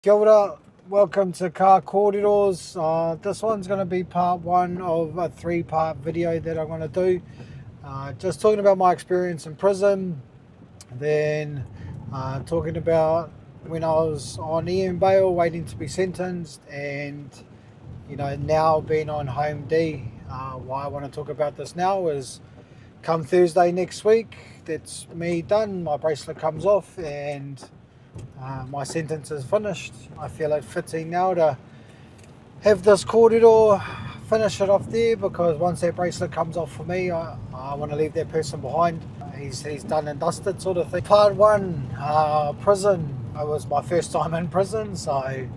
Kia ora, welcome to Car Koreros. This one's going to be part one of a three-part video that I'm going to do. Just talking about my experience in prison, then talking about when I was on EM bail waiting to be sentenced, and now being on Home D. Why I want to talk about this now is come Thursday next week, that's me done, my bracelet comes off and my sentence is finished. I feel it fitting now to have this corridor, finish it off there, because once that bracelet comes off for me, I want to leave that person behind. He's done and dusted sort of thing. Part one, prison. It was my first time in prison, so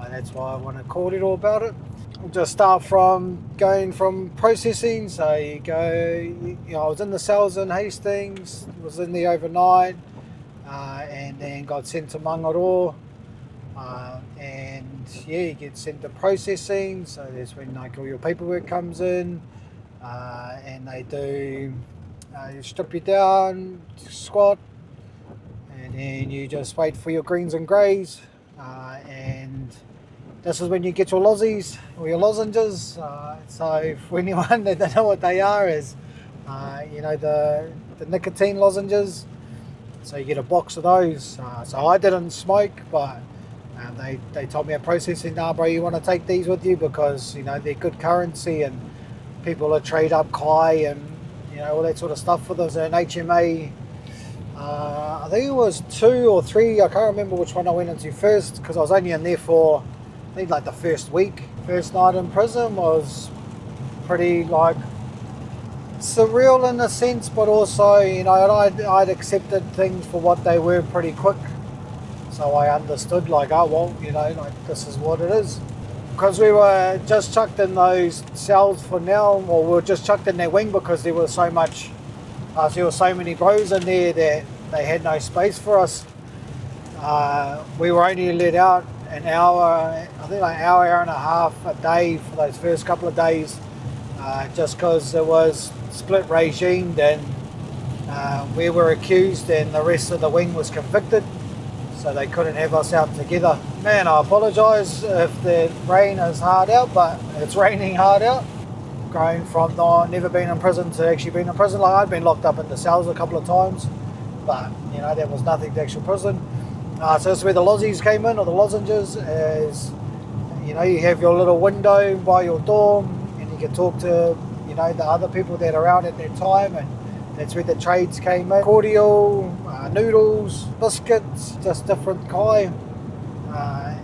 that's why I want to corridor about it. We'll just start from going from processing. So you go, I was in the cells in Hastings, was in there overnight. And then got sent to Mangaro, and you get sent to processing, so that's when all your paperwork comes in, and they do you strip you down, squat, and then you just wait for your greens and greys, and this is when you get your lozzies or your lozenges. So for anyone that don't know what they are, is the nicotine lozenges. So you get a box of those. So I didn't smoke, but they told me at processing, nah bro, you want to take these with you because they're good currency and people will trade up Kai and all that sort of stuff for them. So an HMA, I think it was 2 or 3, I can't remember which one I went into first, because I was only in there for I think like the first week. First night in prison was pretty like surreal in a sense, but also I'd accepted things for what they were pretty quick, so I understood like, oh well, like this is what it is, because we were just chucked in those cells for now, or we were just chucked in their wing because there was so much there were so many bros in there that they had no space for us. We were only let out an hour, I think like hour and a half a day for those first couple of days, just because it was split regime. Then we were accused and the rest of the wing was convicted, so they couldn't have us out together. Man, I apologise if the rain is hard out, but it's raining hard out. Going from never been in prison to actually being in prison, like I'd been locked up in the cells a couple of times, but that was nothing to actual prison. So this is where the lozzies came in, or the lozenges, is you have your little window by your dorm and you can talk to the other people that are out at that time, and that's where the trades came in. Cordial, noodles, biscuits, just different Kai.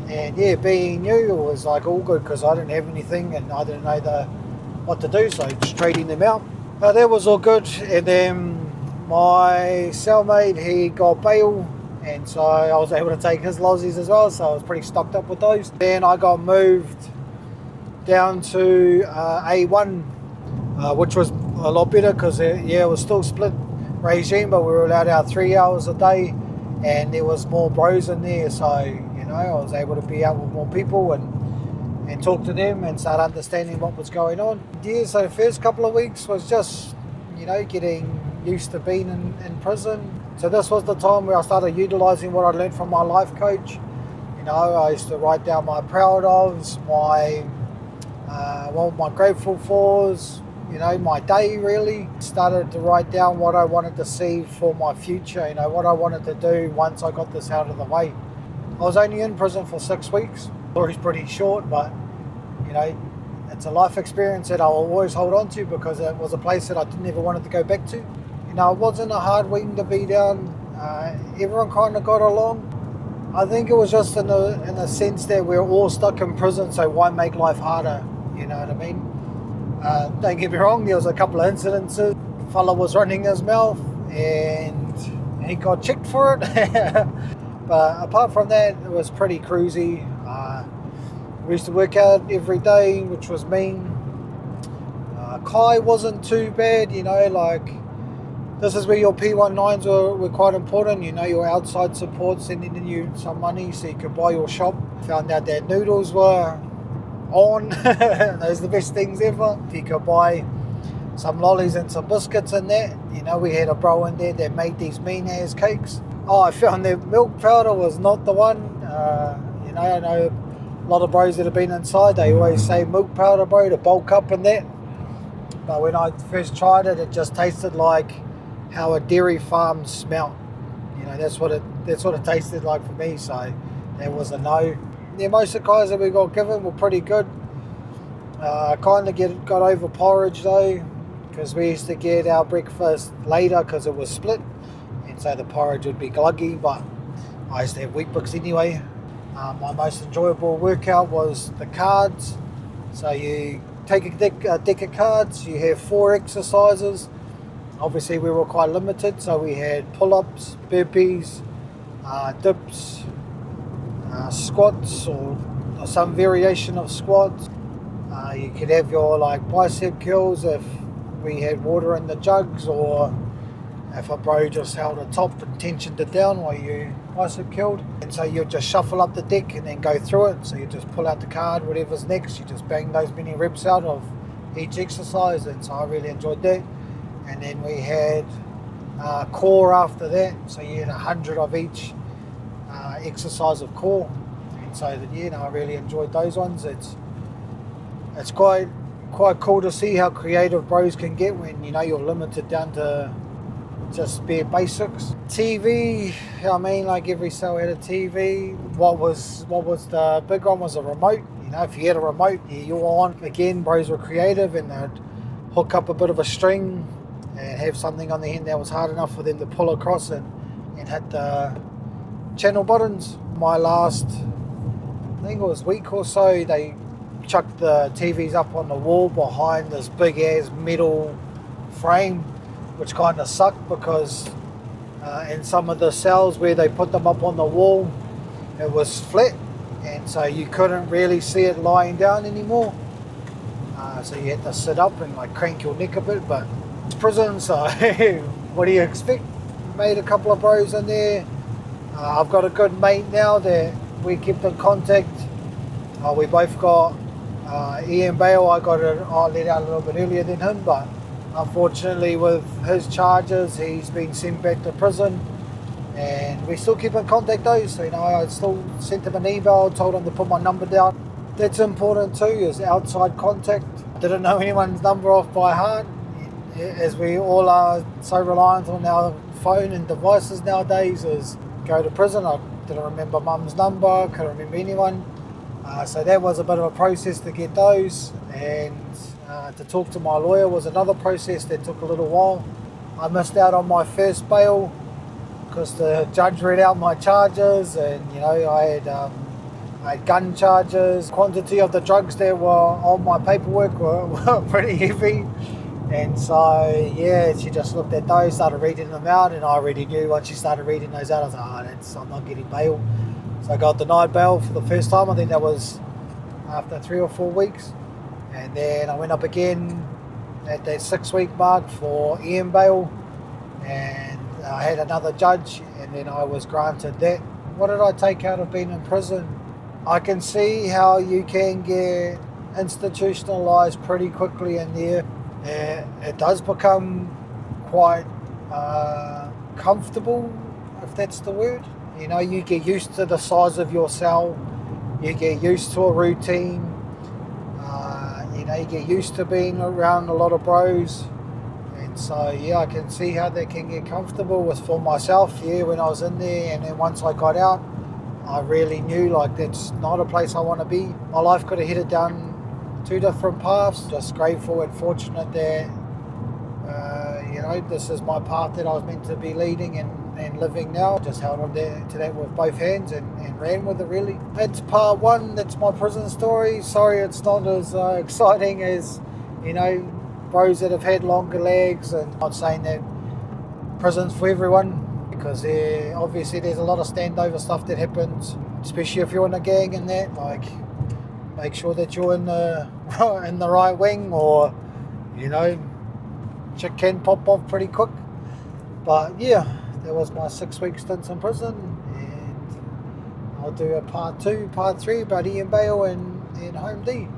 And yeah, being new, it was like all good because I didn't have anything and I didn't know what to do, so just trading them out. That was all good. And then my cellmate, he got bail, and so I was able to take his lozzies as well, so I was pretty stocked up with those. Then I got moved down to A1, which was a lot better because it was still split regime, but we were allowed out 3 hours a day, and there was more bros in there, so I was able to be out with more people and talk to them and start understanding what was going on. Yeah, so the first couple of weeks was just getting used to being in prison. So this was the time where I started utilising what I learned from my life coach. I used to write down my proud ofs, my grateful fors, my day really. Started to write down what I wanted to see for my future, what I wanted to do once I got this out of the way. I was only in prison for 6 weeks. Story's pretty short, but it's a life experience that I will always hold on to, because it was a place that I never wanted to go back to. It wasn't a hard wing to be down. Everyone kind of got along. I think it was just in a sense that we're all stuck in prison, so why make life harder? You know what I mean? Don't get me wrong, there was a couple of incidences. A fella was running his mouth and he got checked for it. But apart from that, it was pretty cruisy. We used to work out every day, which was mean. Kai wasn't too bad, like this is where your Pt.1s were quite important. Your outside support sending you some money so you could buy your shop. Found out that noodles were on. Those are the best things ever. You could buy some lollies and some biscuits in that. We had a bro in there that made these mean ass cakes. Oh, I found that milk powder was not the one. You know, I know a lot of bros that have been inside, they always say milk powder, bro, to bulk up and that. But when I first tried it, it just tasted like how a dairy farm smelt. You know, that's what it tasted like for me, so that was a no. Yeah, most of the guys that we got given were pretty good. I kind of got over porridge though, because we used to get our breakfast later because it was split, and so the porridge would be gluggy, but I used to have Weet-Bix anyway. My most enjoyable workout was the cards. So you take a deck of cards, you have 4 exercises. Obviously we were quite limited, so we had pull-ups, burpees, dips, squats or some variation of squats. You could have your like bicep curls if we had water in the jugs, or if a bro just held a top and tensioned it down while you bicep curled. And so you just shuffle up the deck and then go through it. So you just pull out the card, whatever's next, you just bang those many reps out of each exercise, and so I really enjoyed that. And then we had core after that, so you had 100 of each exercise of core. And so I really enjoyed those ones. It's quite cool to see how creative bros can get when you're limited down to just bare basics. TV, I mean, like every cell had a TV. What was the big one was a remote. If you had a remote, you were on. Again, bros were creative and they'd hook up a bit of a string and have something on the end that was hard enough for them to pull across and hit the channel buttons. My last, I think it was week or so, they chucked the TVs up on the wall behind this big ass metal frame, which kind of sucked because in some of the cells where they put them up on the wall, it was flat, and so you couldn't really see it lying down anymore. So you had to sit up and like crank your neck a bit, but it's prison, so what do you expect? Made a couple of bros in there. I've got a good mate now that we kept in contact. We both got Ian Bale. I let out a little bit earlier than him, but unfortunately with his charges, he's been sent back to prison, and we still keep in contact though. So I still sent him an email, told him to put my number down. That's important too, is outside contact. Didn't know anyone's number off by heart, as we all are so reliant on our phone and devices nowadays. Is go to prison, I didn't remember mum's number, couldn't remember anyone. So that was a bit of a process to get those, and to talk to my lawyer was another process that took a little while. I missed out on my first bail because the judge read out my charges, and I had gun charges. Quantity of the drugs that were on my paperwork were pretty heavy, and so she just looked at those, started reading them out, and I already knew once she started reading those out, I was like, I'm not getting bail. So I got denied bail for the first time. I think that was after 3 or 4 weeks. And then I went up again at that 6-week mark for Ian bail. And I had another judge, and then I was granted that. What did I take out of being in prison? I can see how you can get institutionalized pretty quickly in there. It does become quite comfortable, if that's the word. You get used to the size of your cell, you get used to a routine, you get used to being around a lot of bros, and so I can see how that can get comfortable. For myself, when I was in there, and then once I got out, I really knew that's not a place I want to be. My life could have headed down 2 different paths. Just grateful and fortunate that this is my path that I was meant to be leading and living now. Just held on to that with both hands and ran with it, really. That's part 1. That's my prison story. Sorry it's not as exciting as bros that have had longer legs. And I'm not saying that prison's for everyone, because obviously there's a lot of standover stuff that happens, especially if you're in a gang and that. Make sure that you're in the right wing, or shit can pop off pretty quick. But that was my 6-week stint in prison, and I'll do a part 2, part 3 about Ian Bale and Home D.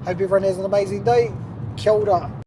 Hope everyone has an amazing day. Kia ora.